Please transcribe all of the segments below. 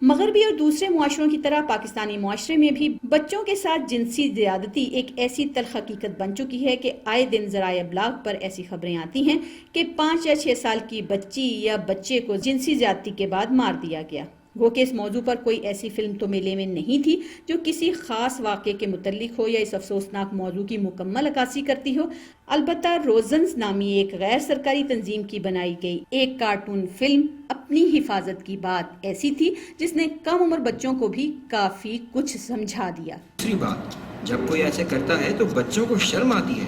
مغربی اور دوسرے معاشروں کی طرح پاکستانی معاشرے میں بھی بچوں کے ساتھ جنسی زیادتی ایک ایسی تلخ حقیقت بن چکی ہے کہ آئے دن ذرائع ابلاغ پر ایسی خبریں آتی ہیں کہ 5 یا 6 سال کی بچی یا بچے کو جنسی زیادتی کے بعد مار دیا گیا۔ گو کہ اس موضوع پر کوئی ایسی فلم تو میلے میں نہیں تھی جو کسی خاص واقعے کے متعلق ہو یا اس افسوسناک موضوع کی مکمل عکاسی کرتی ہو۔ البتہ روزنز نامی ایک غیر سرکاری تنظیم کی بنائی گئی ایک کارٹون فلم اپنی حفاظت کی بات ایسی تھی جس نے کم عمر بچوں کو بھی کافی کچھ سمجھا دیا۔ دوسری بات، جب کوئی ایسے کرتا ہے تو بچوں کو شرم آتی ہے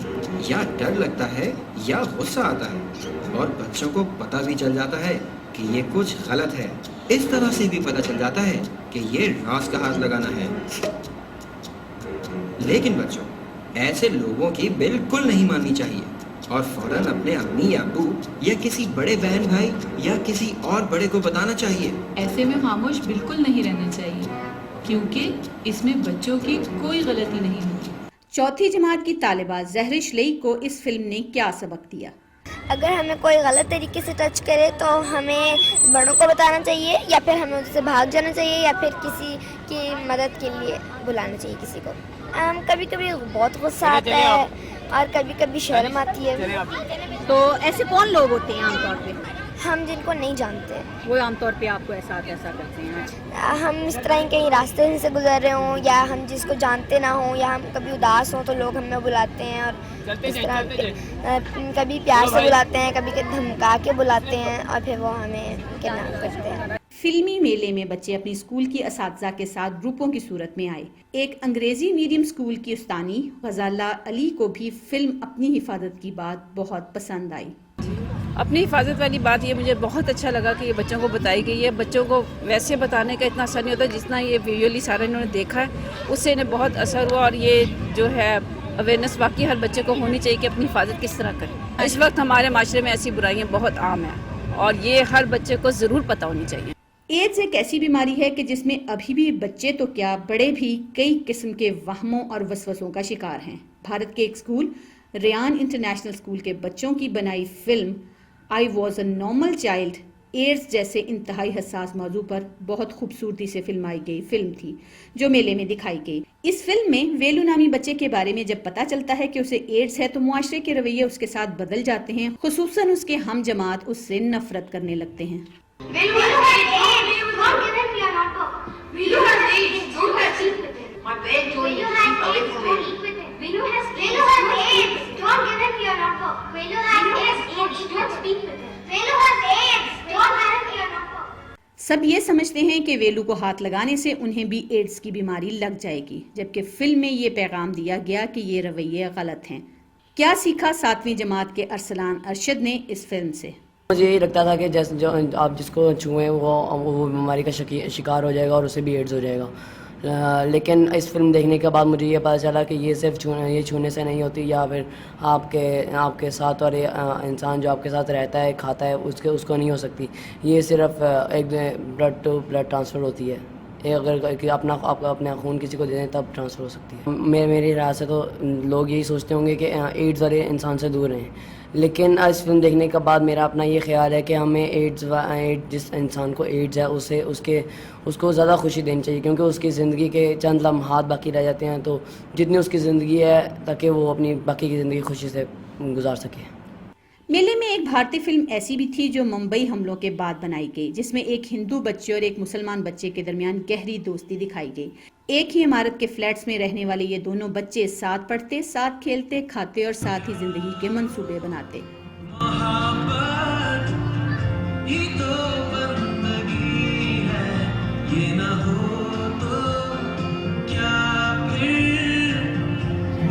یا ڈر لگتا ہے یا غصہ آتا ہے، اور بچوں کو پتہ بھی چل جاتا ہے کہ یہ کچھ غلط ہے۔ اس طرح سے بھی پتہ چل جاتا ہے کہ یہ راز کا ہاتھ لگانا ہے۔ لیکن بچوں، ایسے لوگوں کی بالکل نہیں ماننی چاہیے اور فوراً اپنے امی یا ابو یا کسی بڑے بہن بھائی یا کسی اور بڑے کو بتانا چاہیے۔ ایسے میں خاموش بالکل نہیں رہنا چاہیے کیونکہ اس میں بچوں کی کوئی غلطی نہیں ہوتی۔ چوتھی جماعت کی طالبہ زہرش لئی کو اس فلم نے کیا سبق دیا؟ اگر ہمیں کوئی غلط طریقے سے ٹچ کرے تو ہمیں بڑوں کو بتانا چاہیے یا پھر ہمیں اس سے بھاگ جانا چاہیے یا پھر کسی کی مدد کے لیے بلانا چاہیے کسی کو۔ کبھی کبھی بہت غصہ آتا ہے اور کبھی کبھی شرم آتی ہے۔ تو ایسے کون لوگ ہوتے ہیں عام طور پہ؟ ہم جن کو نہیں جانتے، وہ عام طور پہ آپ کو ایسا کرتے ہیں؟ ہم اس طرح کہیں راستے سے گزر رہے ہوں یا ہم جس کو جانتے نہ ہوں یا ہم کبھی اداس ہوں تو لوگ ہمیں بلاتے ہیں اور اس طرح کبھی پیار سے بلاتے ہیں، کبھی دھمکا کے بلاتے ہیں اور پھر وہ ہمیں کڈنیپ کرتے ہیں۔ فلمی میلے میں بچے اپنی اسکول کی اساتذہ کے ساتھ گروپوں کی صورت میں آئے۔ ایک انگریزی میڈیم اسکول کی استانی غزالہ علی کو بھی فلم اپنی حفاظت کی بات بہت پسند آئی۔ اپنی حفاظت والی بات یہ مجھے بہت اچھا لگا کہ یہ بچوں کو بتائی گئی ہے۔ بچوں کو ویسے بتانے کا اتنا اثر نہیں ہوتا جتنا یہ ویژولی سارا انہوں نے دیکھا ہے، اس سے انہیں بہت اثر ہوا، اور یہ جو ہے اویئرنیس باقی ہر بچے کو ہونی چاہیے کہ اپنی حفاظت کس طرح کریں۔ اس وقت ہمارے معاشرے میں ایسی برائیاں بہت عام ہیں اور یہ ہر بچے کو ضرور پتہ ہونی چاہیے۔ ایڈز ایک ایسی بیماری ہے کہ جس میں ابھی بھی بچے تو کیا بڑے بھی کئی قسم کے وہموں اور وسوسوں کا شکار ہیں۔ بھارت کے ایک اسکول ریان انٹرنیشنل اسکول کے بچوں کی بنائی film I was a normal child AIDS جیسے انتہائی حساس موضوع پر بہت خوبصورتی سے فلمائی گئی فلم تھی جو میلے میں دکھائی گئی۔ اس فلم میں ویلو نامی بچے کے بارے میں جب پتہ چلتا ہے کہ اسے ایڈز ہے تو معاشرے کے رویے اس کے ساتھ بدل جاتے ہیں، خصوصاً اس کے ہم جماعت اس سے نفرت کرنے لگتے ہیں۔ سب یہ سمجھتے ہیں کہ ویلو کو ہاتھ لگانے سے انہیں بھی ایڈز کی بیماری لگ جائے گی، جبکہ فلم میں یہ پیغام دیا گیا کہ یہ رویے غلط ہیں۔ کیا سیکھا 7ویں جماعت کے ارسلان ارشد نے اس فلم سے؟ مجھے یہی لگتا تھا کہ جو آپ جس کو چھوئیں وہ بیماری کا شکار ہو جائے گا اور اسے بھی ایڈز ہو جائے گا، لیکن اس فلم دیکھنے کے بعد مجھے یہ پتہ چلا کہ یہ صرف چھونے سے نہیں ہوتی، یا پھر آپ کے ساتھ اور انسان جو آپ کے ساتھ رہتا ہے کھاتا ہے اس کو نہیں ہو سکتی۔ یہ صرف ایک بلڈ ٹو بلڈ ٹرانسفر ہوتی ہے، اگر آپ اپنا خون کسی کو دے دیں تب ٹرانسفر ہو سکتی ہے۔ میری رائے سے تو لوگ یہی سوچتے ہوں گے کہ ایڈز اور انسان سے دور رہیں، لیکن اس فلم دیکھنے کے بعد میرا اپنا یہ خیال ہے کہ ہمیں جس انسان کو ایڈز ہے اس کو زیادہ خوشی دینی چاہیے، کیونکہ اس کی زندگی کے چند لمحات باقی رہ جاتے ہیں، تو جتنی اس کی زندگی ہے تاکہ وہ اپنی باقی کی زندگی خوشی سے گزار سکے۔ میلے میں ایک بھارتی فلم ایسی بھی تھی جو ممبئی حملوں کے بعد بنائی گئی، جس میں ایک ہندو بچے اور ایک مسلمان بچے کے درمیان گہری دوستی دکھائی گئی۔ ایک ہی عمارت کے فلیٹس میں رہنے والے یہ دونوں بچے ساتھ پڑھتے، ساتھ کھیلتے، کھاتے اور ساتھ ہی زندگی کے منصوبے بناتے۔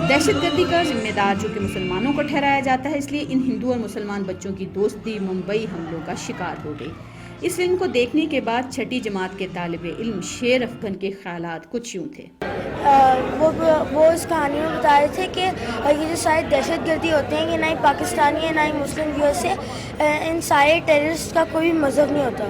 دہشت گردی کا ذمہ دار جو کہ مسلمانوں کو ٹھہرایا جاتا ہے، اس لیے ان ہندو اور مسلمان بچوں کی دوستی ممبئی حملوں کا شکار ہو گئی۔ اس فلم کو دیکھنے کے بعد 6ٹھی جماعت کے طالب علم شیر افغن کے خیالات کچھ یوں تھے۔ وہ اس کہانی میں بتا رہے تھے کہ یہ جو سارے دہشت گردی ہوتے ہیں، یہ نہ ہی پاکستانی ہے نہ ہی مسلم ویو سے، ان سارے ٹیررسٹ کا کوئی مذہب نہیں ہوتا۔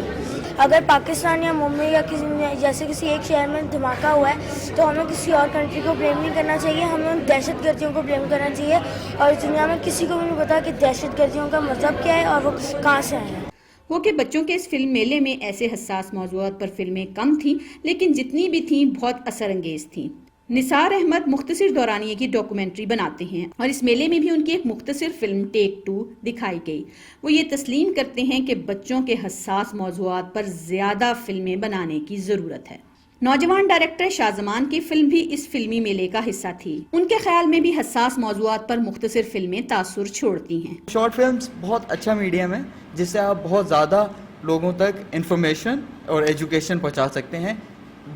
اگر پاکستان یا ممبئی یا کسی ایک شہر میں دھماکہ ہوا ہے تو ہمیں کسی اور کنٹری کو بلیم نہیں کرنا چاہیے، ہمیں ان دہشت گردیوں کو بلیم کرنا چاہیے، اور اس دنیا میں کسی کو بھی نہیں پتا کہ دہشت گردیوں کا مطلب کیا ہے اور وہ کہاں سے آئے ہیں۔ وہ کہ بچوں کے اس فلم میلے میں ایسے حساس موضوعات پر فلمیں کم تھیں، لیکن جتنی بھی تھیں بہت اثر انگیز تھیں۔ نثار احمد مختصر دورانیے کی ڈاکومنٹری بناتے ہیں اور اس میلے میں بھی ان کی ایک مختصر فلم ٹیک 2 دکھائی گئی۔ وہ یہ تسلیم کرتے ہیں کہ بچوں کے حساس موضوعات پر زیادہ فلمیں بنانے کی ضرورت ہے۔ نوجوان ڈائریکٹر شاہ زمان کی فلم بھی اس فلمی میلے کا حصہ تھی۔ ان کے خیال میں بھی حساس موضوعات پر مختصر فلمیں تاثر چھوڑتی ہیں۔ شارٹ فلمز بہت اچھا میڈیم ہے جس سے آپ بہت زیادہ لوگوں تک انفارمیشن اور ایجوکیشن پہنچا سکتے ہیں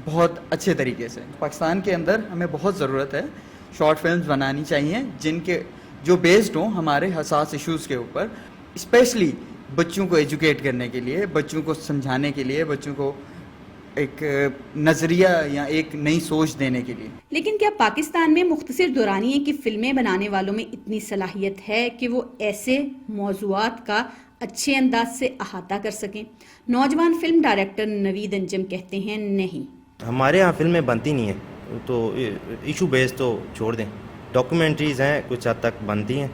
بہت اچھے طریقے سے۔ پاکستان کے اندر ہمیں بہت ضرورت ہے شارٹ فلمز بنانی چاہیے جو بیسڈ ہوں ہمارے حساس ایشوز کے اوپر، اسپیشلی بچوں کو ایجوکیٹ کرنے کے لیے، بچوں کو سمجھانے کے لیے، بچوں کو ایک نظریہ یا ایک نئی سوچ دینے کے لیے۔ لیکن کیا پاکستان میں مختصر دورانیے کی فلمیں بنانے والوں میں اتنی صلاحیت ہے کہ وہ ایسے موضوعات کا اچھے انداز سے احاطہ کر سکیں؟ نوجوان فلم ڈائریکٹر نوید انجم کہتے ہیں نہیں، ہمارے یہاں فلمیں بنتی نہیں ہیں، تو ایشو بیس تو چھوڑ دیں، ڈاکومنٹریز ہیں کچھ حد تک بنتی ہیں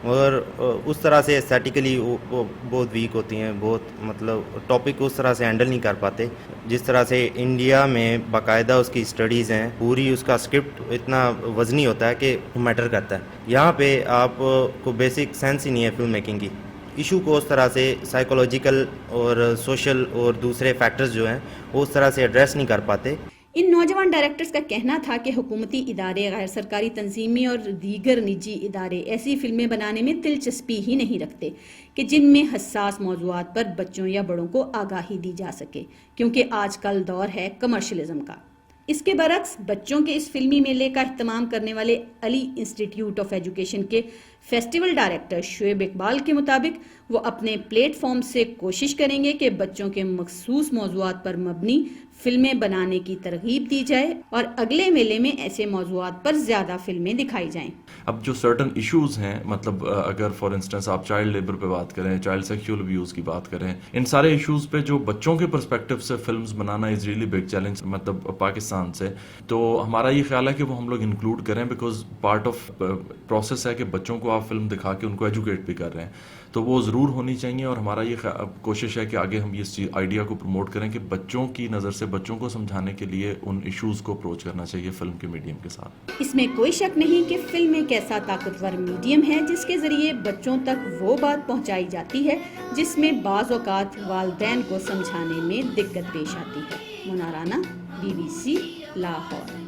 اور اس طرح سے اسٹیٹیکلی وہ بہت ویک ہوتی ہیں، بہت مطلب ٹاپک اس طرح سے ہینڈل نہیں کر پاتے جس طرح سے انڈیا میں باقاعدہ اس کی اسٹڈیز ہیں، پوری اس کا اسکرپٹ اتنا وزنی ہوتا ہے کہ میٹر کرتا ہے۔ یہاں پہ آپ کو بیسک سینس ہی نہیں ہے فلم میکنگ کی، ایشو کو اس طرح سے سائیکولوجیکل اور سوشل اور دوسرے فیکٹرز جو ہیں وہ اس طرح سے ایڈریس نہیں کر پاتے۔ ان نوجوان ڈائریکٹرز کا کہنا تھا کہ حکومتی ادارے، غیر سرکاری تنظیمیں اور دیگر نجی ادارے ایسی فلمیں بنانے میں دلچسپی ہی نہیں رکھتے کہ جن میں حساس موضوعات پر بچوں یا بڑوں کو آگاہی دی جا سکے، کیونکہ آج کل دور ہے کمرشلزم کا۔ اس کے برعکس بچوں کے اس فلمی میلے کا اہتمام کرنے والے علی انسٹیٹیوٹ آف ایجوکیشن کے فیسٹیول ڈائریکٹر شعیب اقبال کے مطابق وہ اپنے پلیٹ فارم سے کوشش کریں گے کہ بچوں کے مخصوص موضوعات پر مبنی فلمیں بنانے کی ترغیب دی جائے اور اگلے میلے میں ایسے موضوعات پر زیادہ فلمیں دکھائی جائیں۔ اب جو سرٹن ایشوز ہیں، مطلب اگر فار انسٹنس آپ چائلڈ لیبر پہ بات کریں، چائلڈ سیکشول ابیوز کی بات کریں، ان سارے ایشوز پہ جو بچوں کے پرسپیکٹو سے films banana is really big challenge مطلب پاکستان سے، تو ہمارا یہ خیال ہے کہ وہ ہم لوگ انکلوڈ کریں، بیکاز پارٹ آف پروسیس ہے کہ بچوں کو آپ فلم دکھا کے ان کو ایجوکیٹ بھی کر رہے ہیں، تو وہ ضرور ہونی چاہیے۔ اور ہمارا یہ کوشش ہے کہ آگے ہم اس آئیڈیا کو پروموٹ کریں کہ بچوں کی نظر سے بچوں کو سمجھانے کے لیے ان ایشوز کو اپروچ کرنا چاہیے فلم کے میڈیم کے ساتھ۔ اس میں کوئی شک نہیں کہ فلم ایک ایسا طاقتور میڈیم ہے جس کے ذریعے بچوں تک وہ بات پہنچائی جاتی ہے جس میں بعض اوقات والدین کو سمجھانے میں دقت پیش آتی ہے۔ منارانہ، BBC لاہور۔